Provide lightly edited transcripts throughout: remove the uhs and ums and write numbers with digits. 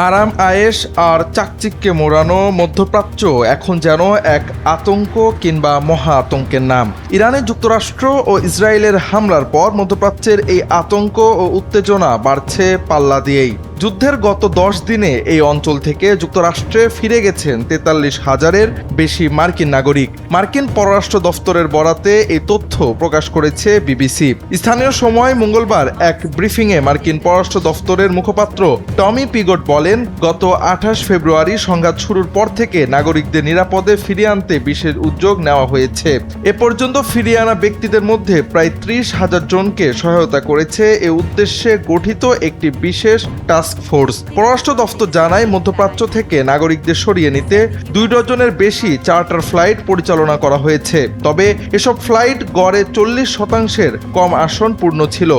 আরাম আয়েশ আর চাকচিক্যে মোড়ানো মধ্যপ্রাচ্য এখন যেন এক আতঙ্ক কিংবা মহা আতঙ্কের নাম। ইরানে যুক্তরাষ্ট্র ও ইসরায়েলের হামলার পর মধ্যপ্রাচ্যের এই আতঙ্ক ও উত্তেজনা বাড়ছে পাল্লা দিয়েই। যুদ্ধের গত 10 দিনে এই অঞ্চল থেকে যুক্তরাষ্ট্রে ফিরে গেছেন 43,000-এর বেশি মার্কিন নাগরিক। মার্কিন পররাষ্ট্র দফতরের বরাতে এই তথ্য প্রকাশ করেছে বিবিসি। স্থানীয় সময় মঙ্গলবার এক ব্রিফিংয়ে মার্কিন পররাষ্ট্র দফতরের মুখপাত্র টমি পিগট বলেন, গত 28 ফেব্রুয়ারি সংঘাত শুরুর পর থেকে নাগরিকদের নিরাপদে ফিরিয়ে আনতে বিশেষ উদ্যোগ নেওয়া হয়েছে। এ পর্যন্ত ফিরিয়ে আনা ব্যক্তিদের মধ্যে প্রায় 30,000 জনকে সহায়তা করেছে এ উদ্দেশ্যে গঠিত একটি বিশেষ টাস্ক ফোর্স। পররাষ্ট্র দফতর জানায়, মধ্যপ্রাচ্য থেকে নাগরিকদের সরিয়ে নিতে 2 ডজনের বেশি চার্টার ফ্লাইট পরিচালনা করা হয়েছে। তবে এসব ফ্লাইট গড়ে 40% কম আসন পূর্ণ ছিল।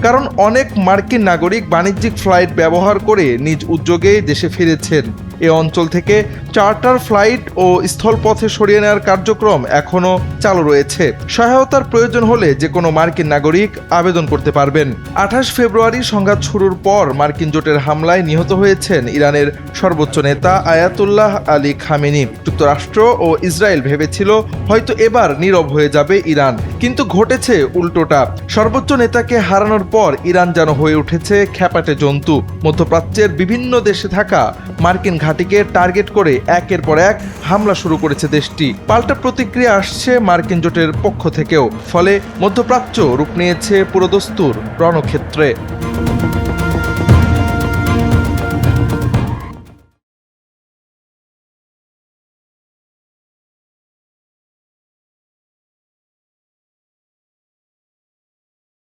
কারণ অনেক মার্কিন নাগরিক বাণিজ্যিক ফ্লাইট ব্যবহার করে নিজ উদ্যোগেই দেশে ফিরেছেন। এ অঞ্চল থেকে চার্টার ফ্লাইট ও স্থলপথে সরিয়ে নেওয়ার কার্যক্রম এখনও চালু রয়েছে। সহায়তার প্রয়োজন হলে যে কোনো মার্কিন নাগরিক আবেদন করতে পারবেন। 28 ফেব্রুয়ারি সংঘাত শুরুর পর মার্কিন জোটের হামলায় নিহত হয়েছেন ইরানের সর্বোচ্চ নেতা আয়াতুল্লাহ আলী খামেনি। যুক্তরাষ্ট্র ও ইসরায়েল ভেবেছিল হয়তো এবার নীরব হয়ে যাবে ইরান, কিন্তু ঘটেছে উল্টোটা। সর্বোচ্চ নেতাকে হারানোর পর ইরান যেন হয়ে উঠেছে খ্যাপাটে জন্তু। মধ্যপ্রাচ্যের বিভিন্ন দেশে থাকা মার্কিন ঘাঁটিকে টার্গেট করে একের পর এক হামলা শুরু করেছে দেশটি। পাল্টা প্রতিক্রিয়া আসছে মার্কিন জোটের পক্ষ থেকেও। ফলে মধ্যপ্রাচ্য রূপ নিয়েছে পুরোদস্তুর রণক্ষেত্রে।